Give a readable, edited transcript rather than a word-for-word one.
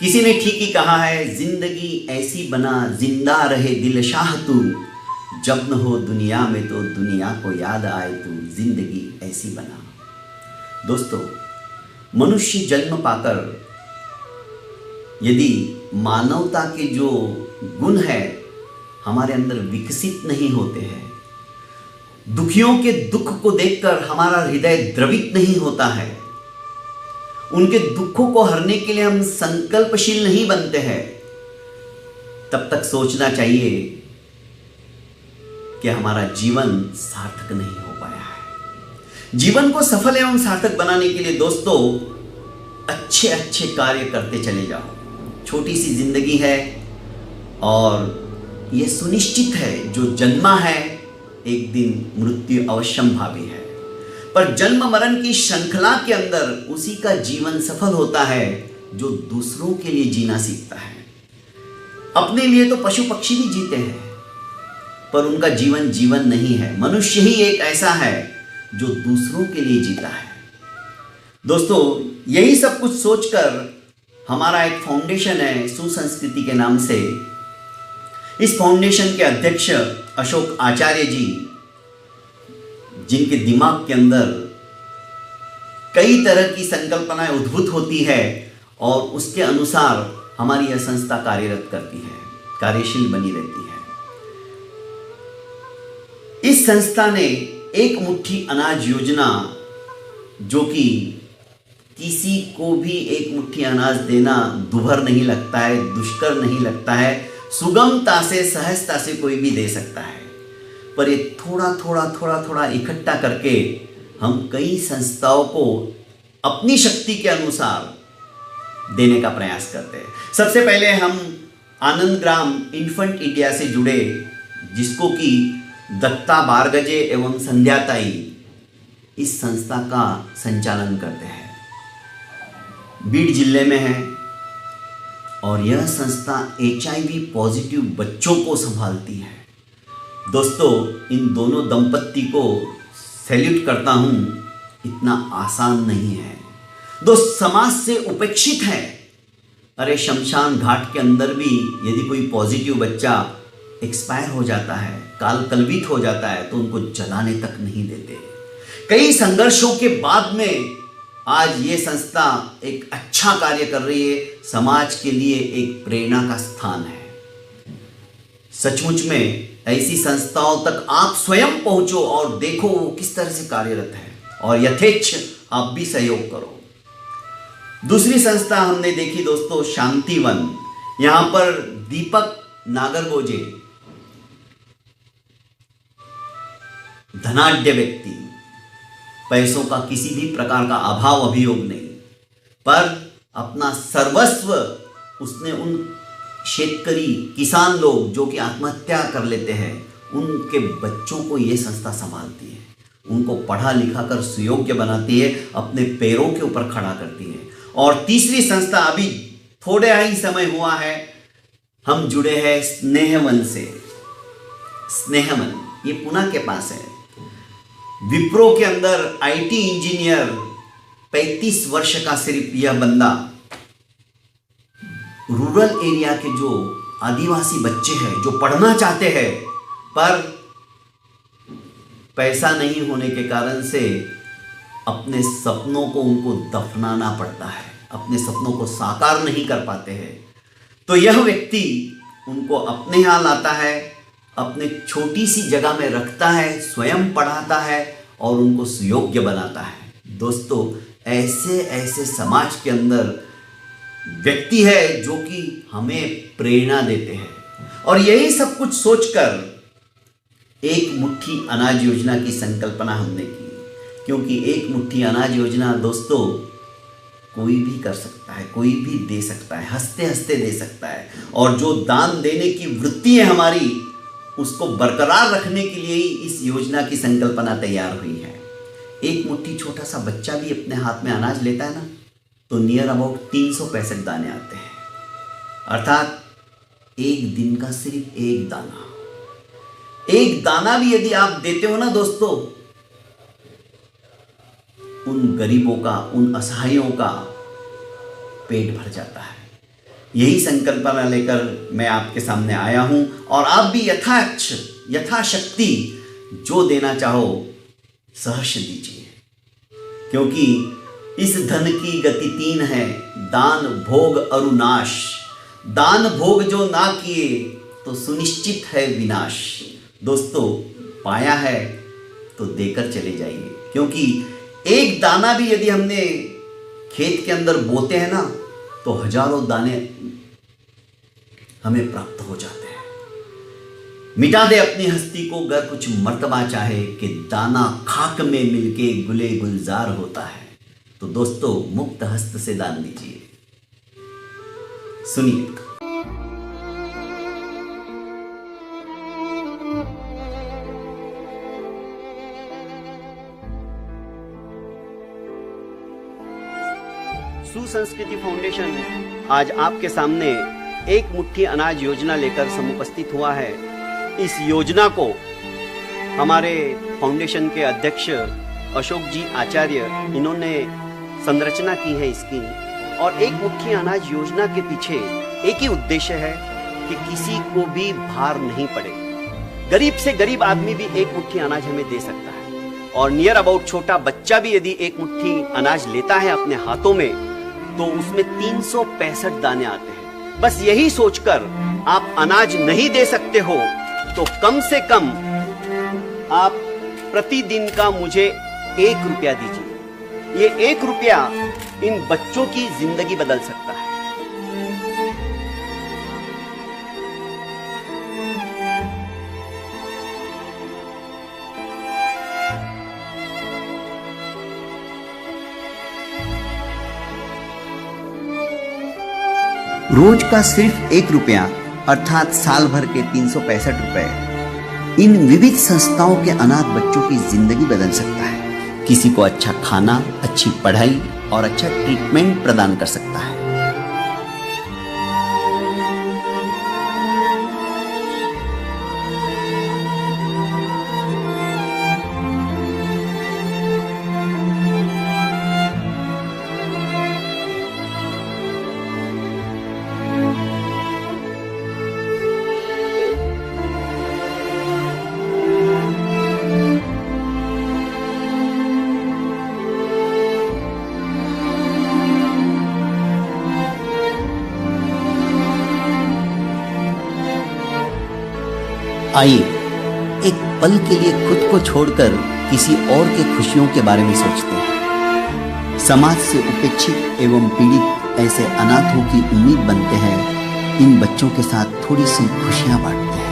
किसी ने ठीक ही कहा है, जिंदगी ऐसी बना जिंदा रहे दिल शाह तू, जब न हो दुनिया में तो दुनिया को याद आए तू, जिंदगी ऐसी बना। दोस्तों, मनुष्य जन्म पाकर यदि मानवता के जो गुण है हमारे अंदर विकसित नहीं होते हैं, दुखियों के दुख को देखकर हमारा हृदय द्रवित नहीं होता है, उनके दुखों को हरने के लिए हम संकल्पशील नहीं बनते हैं, तब तक सोचना चाहिए कि हमारा जीवन सार्थक नहीं हो पाया है। जीवन को सफल एवं सार्थक बनाने के लिए दोस्तों अच्छे अच्छे कार्य करते चले जाओ। छोटी सी जिंदगी है और यह सुनिश्चित है जो जन्मा है एक दिन मृत्यु अवश्यम भावी है, पर जन्म मरण की श्रृंखला के अंदर उसी का जीवन सफल होता है जो दूसरों के लिए जीना सीखता है। अपने लिए तो पशु पक्षी भी जीते हैं, पर उनका जीवन जीवन नहीं है। मनुष्य ही एक ऐसा है जो दूसरों के लिए जीता है। दोस्तों, यही सब कुछ सोचकर हमारा एक फाउंडेशन है सुसंस्कृति के नाम से। इस फाउंडेशन के अध्यक्ष अशोक आचार्य जी, जिनके दिमाग के अंदर कई तरह की संकल्पनाएं उद्भूत होती है और उसके अनुसार हमारी यह संस्था कार्यरत करती है, कार्यशील बनी रहती है। इस संस्था ने एक मुट्ठी अनाज योजना, जो कि किसी को भी एक मुट्ठी अनाज देना दुभर नहीं लगता है, दुष्कर नहीं लगता है, सुगमता से सहजता से कोई भी दे सकता है, पर ये थोड़ा थोड़ा इकट्ठा करके हम कई संस्थाओं को अपनी शक्ति के अनुसार देने का प्रयास करते हैं। सबसे पहले हम आनंद ग्राम इन्फेंट इंडिया से जुड़े, जिसको कि दत्ता बारगजे एवं संध्याताई इस संस्था का संचालन करते हैं। बीड जिले में है और यह संस्था HIV पॉजिटिव बच्चों को संभालती है। दोस्तों, इन दोनों दंपत्ति को सैल्यूट करता हूं, इतना आसान नहीं है। दोस्त समाज से उपेक्षित है। अरे, शमशान घाट के अंदर भी यदि कोई पॉजिटिव बच्चा एक्सपायर हो जाता है, काल कलवित हो जाता है, तो उनको जलाने तक नहीं देते। कई संघर्षों के बाद में आज ये संस्था एक अच्छा कार्य कर रही है, समाज के लिए एक प्रेरणा का स्थान है। सचमुच में ऐसी संस्थाओं तक आप स्वयं पहुंचो और देखो वो किस तरह से कार्यरत है, और यथेच्छ आप भी सहयोग करो। दूसरी संस्था हमने देखी दोस्तों, शांतिवन। यहां पर दीपक नागरगोजे, धनाढ्य व्यक्ति, पैसों का किसी भी प्रकार का अभाव अभियोग नहीं, पर अपना सर्वस्व उसने उन शेतकरी किसान लोग जो कि आत्महत्या कर लेते हैं, उनके बच्चों को ये संस्था संभालती है, उनको पढ़ा लिखा कर सुयोग्य बनाती है, अपने पैरों के ऊपर खड़ा करती है। और तीसरी संस्था अभी थोड़े ही समय हुआ है हम जुड़े हैं स्नेहवन से। स्नेहवन ये पुणे के पास है। विप्रो के अंदर IT इंजीनियर 35 वर्ष का सिर्फ यह बंदा रूरल एरिया के जो आदिवासी बच्चे हैं जो पढ़ना चाहते हैं, पर पैसा नहीं होने के कारण से अपने सपनों को उनको दफनाना पड़ता है, अपने सपनों को साकार नहीं कर पाते हैं, तो यह व्यक्ति उनको अपने यहाँ लाता है, अपने छोटी सी जगह में रखता है, स्वयं पढ़ाता है और उनको सुयोग्य बनाता है। दोस्तों, ऐसे ऐसे समाज के अंदर व्यक्ति है जो कि हमें प्रेरणा देते हैं। और यही सब कुछ सोचकर एक मुट्ठी अनाज योजना की संकल्पना हमने की, क्योंकि एक मुट्ठी अनाज योजना दोस्तों कोई भी कर सकता है, कोई भी दे सकता है, हंसते हंसते दे सकता है। और जो दान देने की वृत्ति है हमारी, उसको बरकरार रखने के लिए ही इस योजना की संकल्पना तैयार हुई है। एक मुट्ठी छोटा सा बच्चा भी अपने हाथ में अनाज लेता है ना, तो नियर अबाउट 365 दाने आते हैं, अर्थात एक दिन का सिर्फ एक दाना। एक दाना भी यदि आप देते हो ना दोस्तों, उन गरीबों का, उन असहायों का पेट भर जाता है। यही संकल्पना लेकर मैं आपके सामने आया हूं और आप भी यथाशक्ति जो देना चाहो सहर्ष दीजिए, क्योंकि इस धन की गति 3 है, दान, भोग और नाश। दान भोग जो ना किए तो सुनिश्चित है विनाश। दोस्तों, पाया है तो देकर चले जाइए, क्योंकि एक दाना भी यदि हमने खेत के अंदर बोते हैं ना तो हजारों दाने हमें प्राप्त हो जाते हैं। मिटा दे अपनी हस्ती को गर कुछ मर्तबा चाहे, कि दाना खाक में मिलके गुले गुलजार होता है। तो दोस्तों, मुक्त हस्त से दान दीजिए। सुनिए। सुसंस्कृति फाउंडेशन आज आपके सामने एक मुट्ठी अनाज योजना लेकर समुपस्थित हुआ है। इस योजना को हमारे फाउंडेशन के अध्यक्ष अशोक जी आचार्य, इन्होंने संरचना की है इसकी। और एक मुट्ठी अनाज योजना के पीछे एक ही उद्देश्य है कि किसी को भी भार नहीं पड़े। गरीब से गरीब आदमी भी एक मुट्ठी अनाज हमें दे सकता है, और नियर अबाउट छोटा बच्चा भी यदि एक मुट्ठी अनाज लेता है अपने हाथों में तो उसमें 365 दाने आते हैं। बस यही सोचकर आप अनाज नहीं दे सकते हो तो कम से कम आप प्रतिदिन का मुझे 1 रुपया दीजिए। ये 1 रुपया इन बच्चों की जिंदगी बदल सकता है। रोज का सिर्फ 1 रुपया अर्थात साल भर के 365 रुपए इन विविध संस्थाओं के अनाथ बच्चों की जिंदगी बदल सकता है। किसी को अच्छा खाना, अच्छी पढ़ाई और अच्छा ट्रीटमेंट प्रदान कर सकता है। आइए एक पल के लिए खुद को छोड़कर किसी और के खुशियों के बारे में सोचते हैं। समाज से उपेक्षित एवं पीड़ित ऐसे अनाथों की उम्मीद बनते हैं। इन बच्चों के साथ थोड़ी सी खुशियां बांटते हैं।